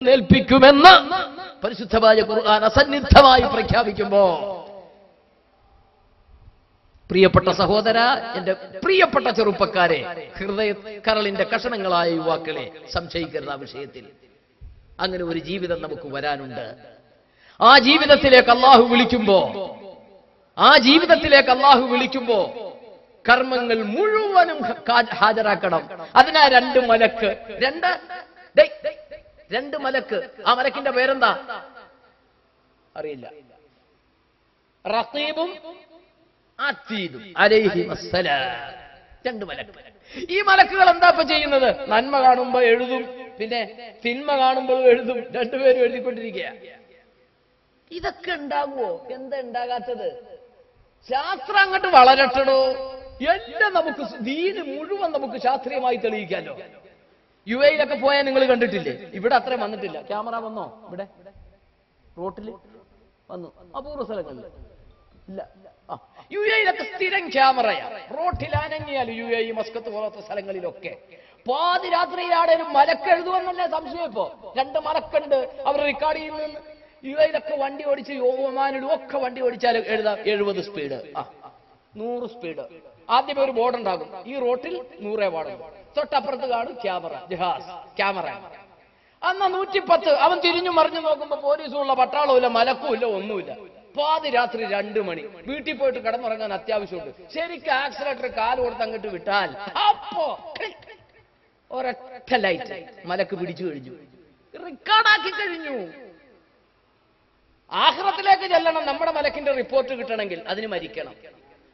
ഏൽപ്പിക്കുമെന്ന് പരിശുദ്ധമായ ഖുർആൻ അസന്നിഗ്ധമായി പ്രഖ്യാപിക്കുമ്പോ, പ്രിയപ്പെട്ട സഹോദര, എന്റെ പ്രിയപ്പെട്ട ചെറുപ്പക്കാരെ, ഹൃദയ കരളിന്റെ കഷണങ്ങളായ യുവാക്കളെ, സംശയിക്കരുത് ആ വിഷയത്തിൽ. അങ്ങനെ ഒരു ജീവിതം നമുക്ക് വരാനുണ്ട്. ആ ജീവിതത്തിലേക്ക് അല്ലാഹു വിളിക്കുമ്പോ കർമ്മങ്ങൾ മുഴുവനും ഹാജരാക്കണം. അതിനാ രണ്ട് മലക്ക്. ആ മലക്കിന്റെ പേരെന്താ അറിയില്ല. റഖീബും അതീദും അലൈഹിമസ്സലാം. രണ്ട് മലക്ക്. ഈ മലക്കുകൾ എന്താ ഇപ്പൊ ചെയ്യുന്നത്? നന്മ കാണുമ്പോ എഴുതും, പിന്നെ തിന്മ കാണുമ്പോൾ എഴുതും. രണ്ടുപേരും എഴുതിക്കൊണ്ടിരിക്കുക. ഇതൊക്കെ ഉണ്ടാകുമോ? എന്താ ഉണ്ടാകാത്തത്? ശാസ്ത്രം അങ്ങോട്ട് വളരട്ടടോ. എല്ലാം നമുക്ക് ദീന് മുഴുവൻ നമുക്ക് ശാസ്ത്രീയമായി തെളിയിക്കാലോ. യുഎഇയിലൊക്കെ പോയാൽ നിങ്ങൾ കണ്ടിട്ടില്ലേ? ഇവിടെ അത്രയും വന്നിട്ടില്ല. ക്യാമറ വന്നോ? ഇവിടെ റോട്ടിൽ വന്നു, അപൂർവ സ്ഥലങ്ങളിൽ ഇല്ല. യുഎഇയിലൊക്കെ സ്ഥിരം ക്യാമറയാ. റോട്ടിൽ അനങ്ങിയാൽ യുഎഇ, മസ്കത്ത് പോലത്തെ സ്ഥലങ്ങളിലൊക്കെ പാതി രാത്രിയിലാടേലും മലക്കെഴുതുമെന്നല്ലേ സംശയം. ഇപ്പോ രണ്ട് മലക്കുണ്ട്, അവർ റെക്കോർഡ് ചെയ്യുന്നു. യുഎഇയിലൊക്കെ വണ്ടി ഓടിച്ച്, ഒമാനിലും ഒക്കെ വണ്ടി ഓടിച്ചാൽ എഴുതാം 70 സ്പീഡ്, 100 സ്പീഡ്. ആദ്യമേ ഒരു ബോർഡ് ഉണ്ടാകും, ഈ റോട്ടിൽ 100 പാടും. തൊട്ടപ്പുറത്ത് കാണും ക്യാമറ. അന്ന് 110. അവൻ തിരിഞ്ഞു മറിഞ്ഞു നോക്കുമ്പോ പോലീസുള്ള പട്ടാളമില്ല, മലക്കുമില്ല, ഒന്നുമില്ല. പാതി രാത്രി 2 മണി. വീട്ടിൽ പോയിട്ട് കിടന്നുറങ്ങാൻ അത്യാവശ്യമുണ്ട്. ശരിക്കും ആക്സിലേറ്റർ കാല് കൊടുത്ത് അങ്ങോട്ട് വിട്ടാൽ അപ്പോ ഒരൊറ്റ ലൈറ്റ് മലക്ക് പിടിച്ചു കഴിഞ്ഞു, റെക്കോർഡാക്കി കഴിഞ്ഞു. ആഖിറത്തിലേക്ക് ചെല്ലണം. നമ്മുടെ മലക്കിന്റെ റിപ്പോർട്ട് കിട്ടണമെങ്കിൽ അതിന് മരിക്കണം.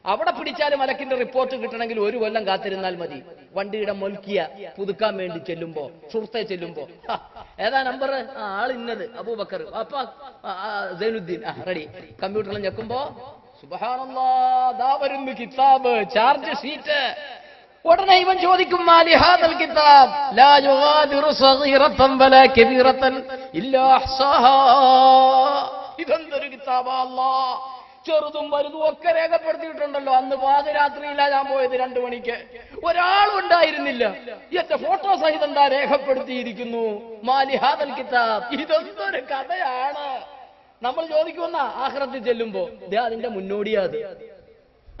അവിടെ പിടിച്ചാലും മലക്കിന്റെ റിപ്പോർട്ട് കിട്ടണമെങ്കിൽ 1 കൊല്ലം കാത്തിരുന്നാൽ മതി. വണ്ടിയുടെ മൊൽക്കിയ പുതുക്കാൻ വേണ്ടി ചെല്ലുമ്പോ, സുഹൃത്തെ ചെല്ലുമ്പോ, ഏതാ നമ്പർ? ആൾ ഇന്നത്, അബൂബക്കർ, അപ്പ സൈനുദ്ദീൻ, റെഡി. കമ്പ്യൂട്ടറിൽ ഞെക്കുമ്പോ സുബ്ഹാനല്ലാഹ്, ദാ വരുന്നു കിതാബ്, ചാർജ് ഷീറ്റ്. ഉടനെ ഇവൻ ചോദിക്കും, മാലി ഹാദൽ കിതാബ് ലാ യുഗാദിറു സഗീറതൻ വലാ കബീറതൻ ഇല്ലാ അഹ്സാഹാ. ഇതെന്തൊരു കിതാബാ അല്ലാഹ്, ചെറുതും വലുതും ഒക്കെ രേഖപ്പെടുത്തിയിട്ടുണ്ടല്ലോ. അന്ന് പാതിരാത്രിയിലാ ഞാൻ പോയത്, 2 മണിക്ക്. ഒരാളും ഉണ്ടായിരുന്നില്ല. എന്റെ ഫോട്ടോ സഹിതം എന്താ രേഖപ്പെടുത്തിയിരിക്കുന്നു. മാലി ഹാദൽ കിതാബ്, ഇതൊന്നൊരു കഥയാണ്. നമ്മൾ ചോദിക്കുന്ന ആഖിറത്തിൽ ചെല്ലുമ്പോ അതിന്റെ മുന്നോടിയാത്.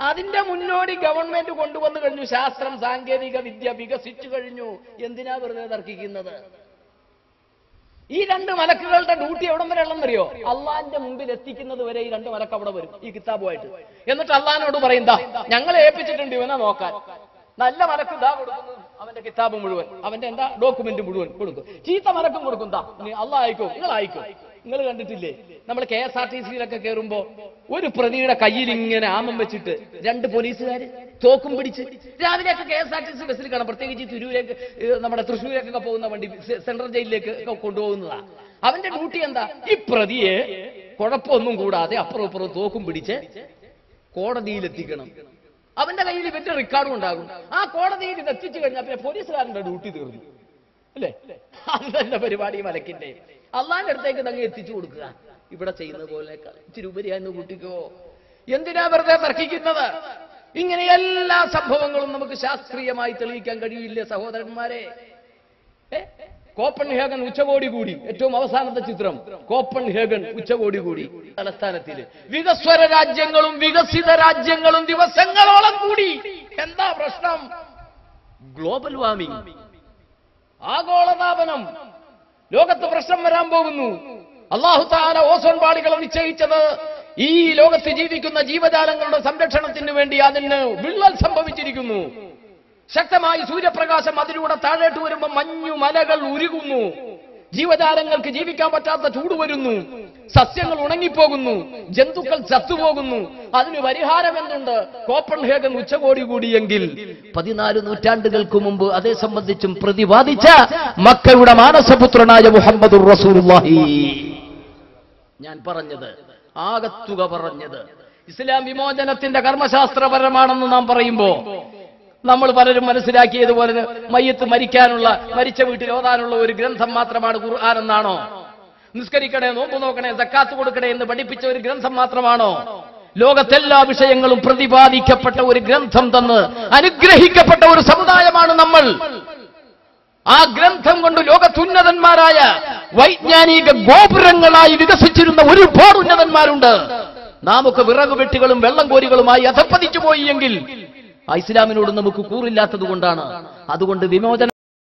അതിന്റെ മുന്നോടി ഗവൺമെന്റ് കൊണ്ടുവന്നു കഴിഞ്ഞു. ശാസ്ത്രം, സാങ്കേതിക വിദ്യ വികസിച്ചു കഴിഞ്ഞു. എന്തിനാ വെറുതെ തർക്കിക്കുന്നത്? ഈ 2 മലക്കുകളുടെ ഡ്യൂട്ടി എവിടം വരെ ഉള്ളെന്നറിയോ? അള്ളാന്റെ മുമ്പിൽ എത്തിക്കുന്നത് വരെ ഈ 2 മലക്ക് അവിടെ വരും, ഈ കിതാബുമായിട്ട്. എന്നിട്ട് അള്ളാഹിനോട് പറയും, ഞങ്ങളെ ഏൽപ്പിച്ചിട്ടുണ്ട് ഇവനെ നോക്കാൻ. നല്ല മലക്ക് ഇതാ കൊടുക്കുന്നു അവന്റെ കിതാബ് മുഴുവൻ, അവന്റെ എന്താ ഡോക്യുമെന്റ് മുഴുവൻ കൊടുക്കും. ചീത്ത മലക്കും കൊടുക്കും, അള്ളാഹ് അയക്കോ, നിങ്ങൾ കണ്ടിട്ടില്ലേ? നമ്മൾ KSRTC-യിലൊക്കെ കയറുമ്പോ ഒരു പ്രതിയുടെ കയ്യിൽ ഇങ്ങനെ ആമം വെച്ചിട്ട് 2 പോലീസുകാര് തോക്കും പിടിച്ച് രാവിലെയൊക്കെ KSRTC ബസ്സിൽ കാണാം. പ്രത്യേകിച്ച് തിരൂരേക്ക്, നമ്മുടെ തൃശ്ശൂരേക്കൊക്കെ പോകുന്ന വണ്ടി സെൻട്രൽ ജയിലിലേക്ക് കൊണ്ടുപോകുന്നതാ. അവന്റെ ഡ്യൂട്ടി എന്താ? ഈ പ്രതിയെ കുഴപ്പമൊന്നും കൂടാതെ അപ്പുറം ഇപ്പുറം തോക്കും പിടിച്ച് കോടതിയിലെത്തിക്കണം. അവന്റെ കയ്യിൽ ഇവന്റെ റെക്കോർഡും ഉണ്ടാകും. ആ കോടതിയിൽ ഇത് എത്തിച്ചു കഴിഞ്ഞാൽ പിന്നെ പോലീസുകാരന്റെ ഡ്യൂട്ടി തീർന്നു, അല്ലേ? അത് തന്നെ പരിപാടി മലക്കിന്റെ. അള്ളാന്റെ അടുത്തേക്ക് അങ്ങ് എത്തിച്ചു കൊടുക്കുക. ഇവിടെ ചെയ്യുന്ന പോലെ ഇച്ചിരി ഉപരിയാന്ന് കൂട്ടിക്കോ. എന്തിനാ വെറുതെ തർക്കിക്കുന്നത്? ഇങ്ങനെ എല്ലാ സംഭവങ്ങളും നമുക്ക് ശാസ്ത്രീയമായി തെളിയിക്കാൻ കഴിയില്ല സഹോദരന്മാരെ. കോപ്പൻഹേഗൻ ഉച്ചകോടി കൂടി, ഏറ്റവും അവസാനത്തെ ചിത്രം കോപ്പൻഹേഗൻ ഉച്ചകോടി കൂടി തലസ്ഥാനത്തില്. വികസ്വര രാജ്യങ്ങളും വികസിത രാജ്യങ്ങളും ദിവസങ്ങളോളം കൂടി. എന്താ പ്രശ്നം? ഗ്ലോബൽ വാർമിംഗ്, ആഗോളതാപനം. ലോകത്ത് പ്രശ്നം വരാൻ പോകുന്നു. അല്ലാഹു തആല ഓസോൺ പാളികൾ നിശ്ചയിച്ചത് ഈ ലോകത്ത് ജീവിക്കുന്ന ജീവജാലങ്ങളുടെ സംരക്ഷണത്തിന് വേണ്ടി. അതിന് വിള്ളൽ സംഭവിച്ചിരിക്കുന്നു. ശക്തമായി സൂര്യപ്രകാശം അതിലൂടെ താഴേട്ട് വരുമ്പോൾ മഞ്ഞു മലകൾ ഉരുകുന്നു. ജീവജാലങ്ങൾക്ക് ജീവിക്കാൻ പറ്റാത്ത ചൂട് വരുന്നു. സസ്യങ്ങൾ ഉണങ്ങിപ്പോകുന്നു. ജന്തുക്കൾ ചത്തുപോകുന്നു. അതിന് പരിഹാരം എന്തുണ്ട്? കോപ്പൻഹേഗൻ ഉച്ചകോടി കൂടിയെങ്കിൽ 14 നൂറ്റാണ്ടുകൾക്ക് മുമ്പ് അതേ സംബന്ധിച്ചും പ്രതിപാദിച്ച മക്കയുടെ മാനസപുത്രനായ മുഹമ്മദുർ റസൂലുള്ളാഹി. ഞാൻ പറഞ്ഞത്, ആകത്തുക പറഞ്ഞത്, ഇസ്ലാം വിമോചനത്തിന്റെ കർമ്മശാസ്ത്രപരമാണെന്ന് നാം പറയുമ്പോ നമ്മൾ പലരും മനസ്സിലാക്കിയതുപോലെ മയ്യത്ത് മരിച്ച വീട്ടിൽ ഓതാനുള്ള ഒരു ഗ്രന്ഥം മാത്രമാണ് ഖുർആൻ എന്നാണോ? നിസ്കരിക്കണേ, നോമ്പ് നോക്കണേ, സക്കാത്ത് കൊടുക്കണേ എന്ന് പഠിപ്പിച്ച ഒരു ഗ്രന്ഥം മാത്രമാണോ? ലോകത്തെല്ലാ വിഷയങ്ങളും പ്രതിപാദിക്കപ്പെട്ട ഒരു ഗ്രന്ഥം തന്ന് അനുഗ്രഹിക്കപ്പെട്ട ഒരു സമുദായമാണ് നമ്മൾ. ആ ഗ്രന്ഥം കൊണ്ട് ലോകത്തുന്നതന്മാരായ വൈജ്ഞാനിക ഗോപുരങ്ങളായി വികസിച്ചിരുന്ന ഒരുപാട് ഉന്നതന്മാരുണ്ട്. നാമൊക്കെ വിറക് വെട്ടികളും വെള്ളം കോരികളുമായി അധപ്പതിച്ചു പോയി എങ്കിൽ ഇസ്ലാമിനോട് നമുക്ക് കൂറില്ലാത്തത് കൊണ്ടാണ്. അതുകൊണ്ട് വിമോചനം